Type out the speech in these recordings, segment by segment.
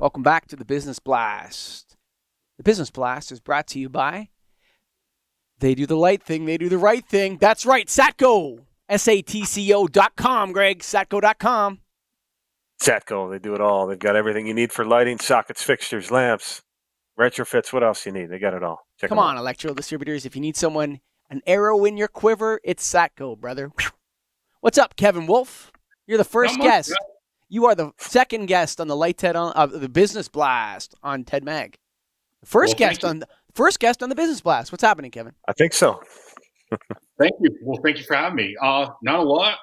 Welcome back to the Business Blast. The Business Blast is brought to you by They Do the Light Thing, They Do the Right Thing. That's right, Satco. SATCO.com, Greg. Satco.com. Satco, they do it all. They've got everything you need for lighting, sockets, fixtures, lamps, retrofits. What else you need? They got it all. Check Come them on, out. electrical distributors. If you need someone, an arrow in your quiver, it's Satco, brother. What's up, Kevin Wolff? You're the first guest. You are the second guest on the the Business Blast on Ted Mag. First guest on the Business Blast. What's happening, Kevin? I think so. Thank you. Well, thank you for having me. Not a lot.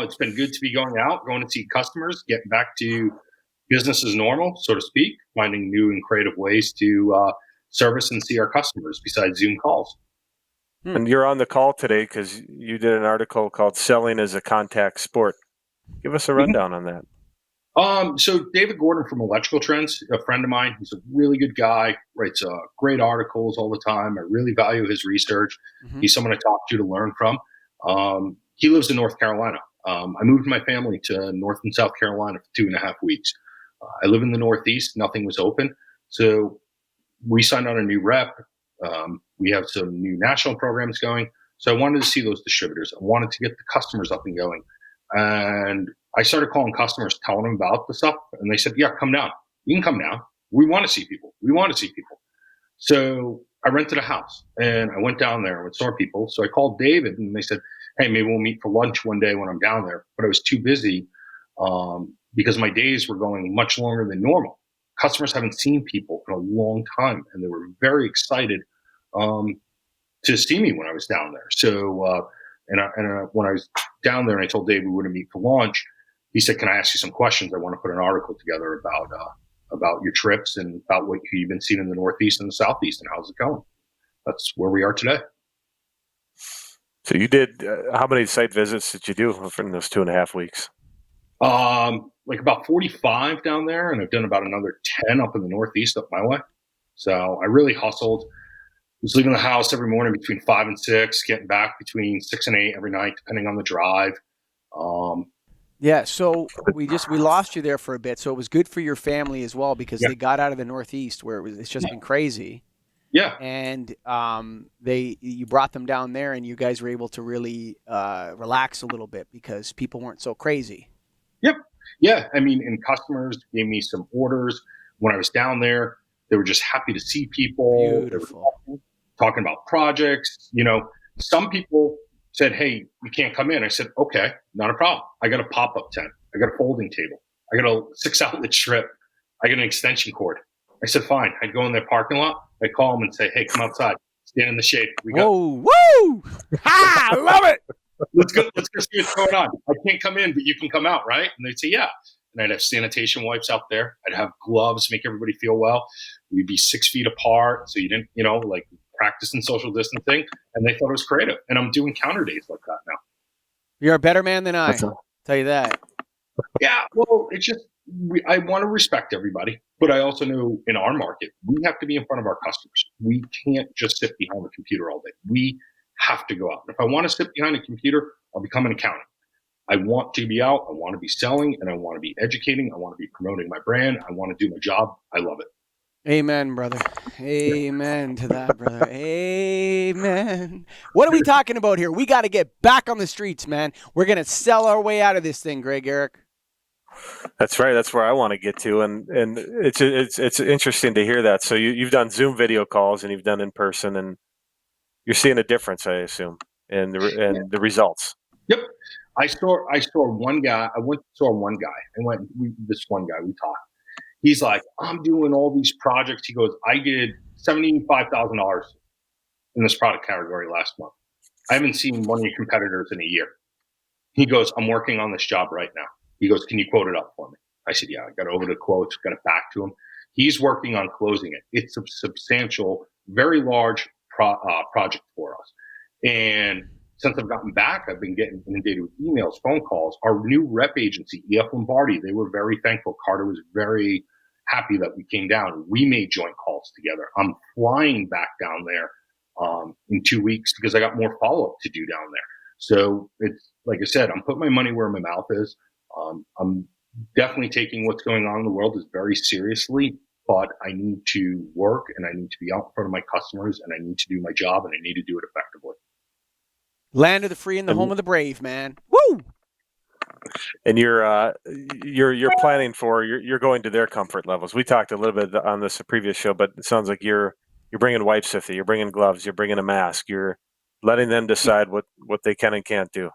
It's been good to be going out, going to see customers, getting back to business as normal, so to speak, finding new and creative ways to service and see our customers besides Zoom calls. And you're on the call today because you did an article called Selling as a Contact Sport. Give us a rundown on that. So David Gordon from Electrical Trends, a friend of mine, he's a really good guy, writes great articles all the time. I really value his research. Mm-hmm. He's someone I talk to learn from. He lives in North Carolina. I moved my family to North and South Carolina for 2.5 weeks. I live in the Northeast. Nothing was open. So we signed on a new rep. We have some new national programs going. So I wanted to see those distributors. I wanted to get the customers up and going. And I started calling customers, telling them about the stuff. And they said, yeah, come down. You can come down. We want to see people. So I rented a house and I went down there and saw people. So I called David and they said, hey, maybe we'll meet for lunch one day when I'm down there. But I was too busy because my days were going much longer than normal. Customers haven't seen people in a long time, and they were very excited to see me when I was down there. So, when I was down there and I told Dave we were going to meet for lunch, he said, can I ask you some questions? I want to put an article together about your trips and about what you've been seeing in the Northeast and the Southeast and how's it going. That's where we are today. So you did, how many site visits did you do in those 2.5 weeks? Like about 45 down there, and I've done about another 10 up in the Northeast up my way. So I really hustled. Was leaving the house every morning between 5 and 6, getting back between 6 and 8 every night, depending on the drive. Yeah, so we lost you there for a bit. So it was good for your family as well because they got out of the Northeast where it's just been crazy. Yeah, and you brought them down there, and you guys were able to really relax a little bit because people weren't so crazy. Yep. Yeah, I mean, and customers gave me some orders when I was down there. They were just happy to see people. Beautiful. Talking about projects. You know, some people said, hey, you can't come in. I said, okay, not a problem. I got a pop-up tent. I got a folding table. I got a 6-outlet strip. I got an extension cord. I said, fine. I'd go in their parking lot. I'd call them and say, hey, come outside. Stand in the shade. Whoa. Ha! I love it. Let's go see what's going on. I can't come in, but you can come out, right? And they'd say, yeah. And I'd have sanitation wipes out there. I'd have gloves, make everybody feel well. We'd be 6 feet apart. So you didn't, like practicing social distancing. And they thought it was creative. And I'm doing counter days like that now. You're a better man than I. Tell you that. Yeah. Well, it's just, I want to respect everybody. But I also know in our market, we have to be in front of our customers. We can't just sit behind a computer all day. We have to go out. And if I want to sit behind a computer, I'll become an accountant. I want to be out. I want to be selling, and I want to be educating. I want to be promoting my brand. I want to do my job. I love it. Amen, brother. Amen to that, brother. Amen. What are we talking about here? We got to get back on the streets, man. We're going to sell our way out of this thing, Greg Eric. That's right. That's where I want to get to, and it's interesting to hear that. So you've done Zoom video calls and you've done in person, and you're seeing a difference, I assume, in the results. Yep. I saw one guy. I saw one guy, and this one guy we talked. He's like, I'm doing all these projects. He goes, I did $75,000 in this product category last month. I haven't seen one of your competitors in a year. He goes, I'm working on this job right now. He goes, can you quote it up for me? I said, yeah. I got over the quotes, got it back to him. He's working on closing it. It's a substantial, very large project for us. And since I've gotten back, I've been getting inundated with emails, phone calls. Our new rep agency, EF Lombardi, they were very thankful. Carter was very happy that we came down. We made joint calls together. I'm flying back down there in 2 weeks because I got more follow-up to do down there. So it's like I said, I'm putting my money where my mouth is. I'm definitely taking what's going on in the world is very seriously, but I need to work and I need to be out in front of my customers and I need to do my job and I need to do it effectively. Land of the free and the home of the brave, man. Woo! And you're planning for you're going to their comfort levels. We talked a little bit on this previous show, but it sounds like you're bringing wipes with you, you're bringing gloves, you're bringing a mask, you're letting them decide what they can and can't do.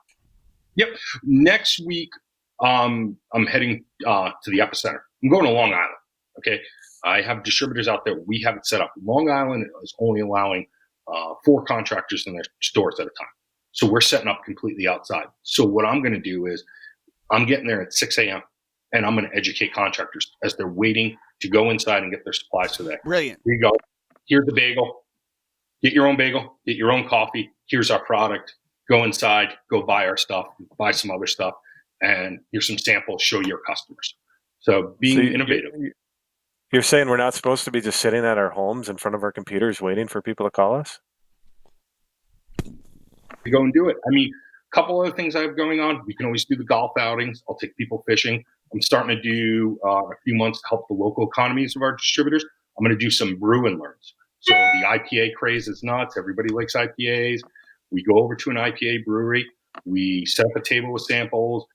Yep. Next week, I'm heading to the epicenter. I'm going to Long Island. Okay. I have distributors out there. We have it set up. Long Island is only allowing 4 contractors in their stores at a time. So we're setting up completely outside. So what I'm going to do is I'm getting there at 6 a.m. and I'm going to educate contractors as they're waiting to go inside and get their supplies today. Brilliant. Here you go. Here's the bagel. Get your own bagel. Get your own coffee. Here's our product. Go inside. Go buy our stuff. Buy some other stuff. And here's some samples. Show your customers. So being innovative. You're saying we're not supposed to be just sitting at our homes in front of our computers waiting for people to call us? To go and do it. I mean, a couple other things I have going on. We can always do the golf outings. I'll take people fishing. I'm starting to do a few months to help the local economies of our distributors. I'm going to do some brew and learns. So the IPA craze is nuts. Everybody likes IPAs. We go over to an IPA brewery. We set up a table with samples.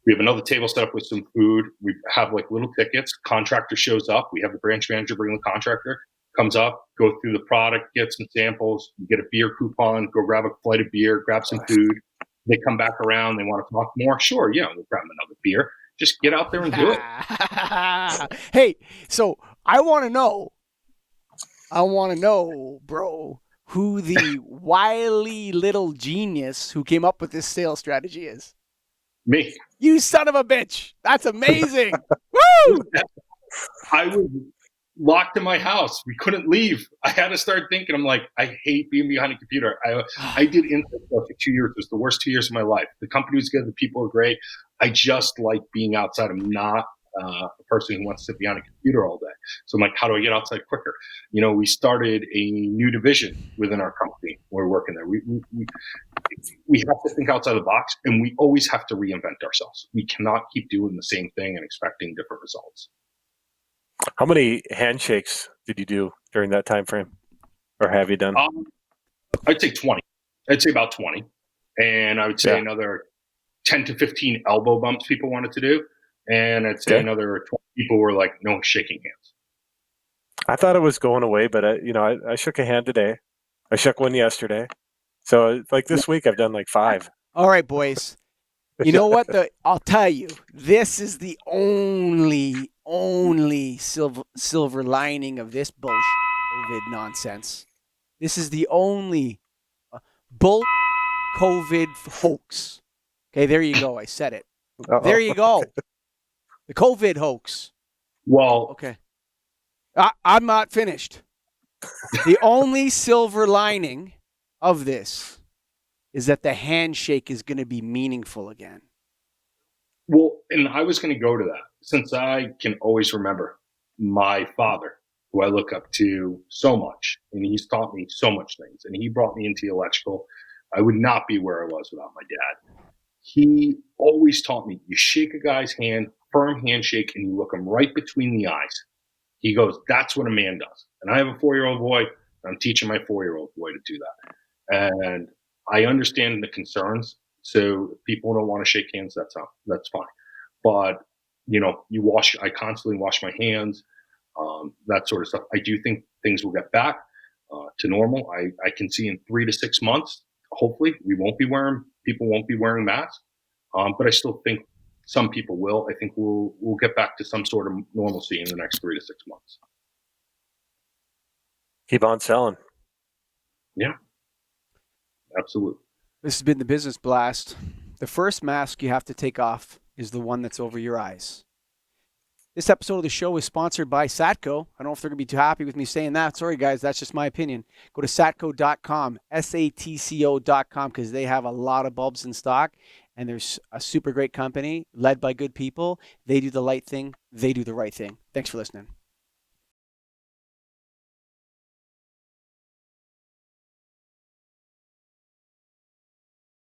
We have another table set up with some food. We have like little tickets. Contractor shows up. We have the branch manager bring the contractor. Comes up, go through the product, get some samples, you get a beer coupon, go grab a flight of beer, grab some food. They come back around, they want to talk more. Sure, yeah, we'll grab another beer. Just get out there and do it. Hey, so I want to know, bro, who the wily little genius who came up with this sales strategy is. Me. You son of a bitch. That's amazing. Woo! I was locked in my house. We couldn't leave. I had to start thinking. I'm like, I hate being behind a computer. I did instant stuff for 2 years. It was the worst 2 years of my life. The company was good. The people were great. I just like being outside. I'm not a person who wants to sit behind a computer all day. So I'm like, how do I get outside quicker? You know, we started a new division within our company. We're working there. We have to think outside the box, and we always have to reinvent ourselves. We cannot keep doing the same thing and expecting different results. How many handshakes did you do during that time frame, or have you done? I'd say 20. I'd say about 20, and I would say another 10 to 15 elbow bumps people wanted to do, and I'd say another 20 people were like, no shaking hands. I thought it was going away, but I shook a hand today. I shook one yesterday. So like this week, I've done like 5. All right, boys. You know what? I'll tell you, this is the only silver lining of this bullshit COVID nonsense. This is the only bull COVID hoax. Okay, there you go. I said it. Uh-oh. There you go. The COVID hoax. Well, okay. I'm not finished. The only silver lining of this is that the handshake is going to be meaningful again. Well, and I was going to go to that since I can always remember my father, who I look up to so much, and he's taught me so much things, and he brought me into electrical. I would not be where I was without my dad. He always taught me, you shake a guy's hand, firm handshake, and you look him right between the eyes. He goes, that's what a man does. And I have a 4-year-old boy. I'm teaching my 4-year-old boy to do that. And I understand the concerns. So if people don't want to shake hands, that's fine. But, I constantly wash my hands, that sort of stuff. I do think things will get back to normal. I can see in 3 to 6 months, hopefully people won't be wearing masks. But I still think some people will. I think we'll get back to some sort of normalcy in the next 3 to 6 months. Keep on selling. Yeah, absolutely. This has been the Business Blast. The first mask you have to take off is the one that's over your eyes. This episode of the show is sponsored by Satco. I don't know if they're going to be too happy with me saying that. Sorry, guys. That's just my opinion. Go to satco.com, SATCO.com, because they have a lot of bulbs in stock. And there's a super great company led by good people. They do the light thing. They do the right thing. Thanks for listening.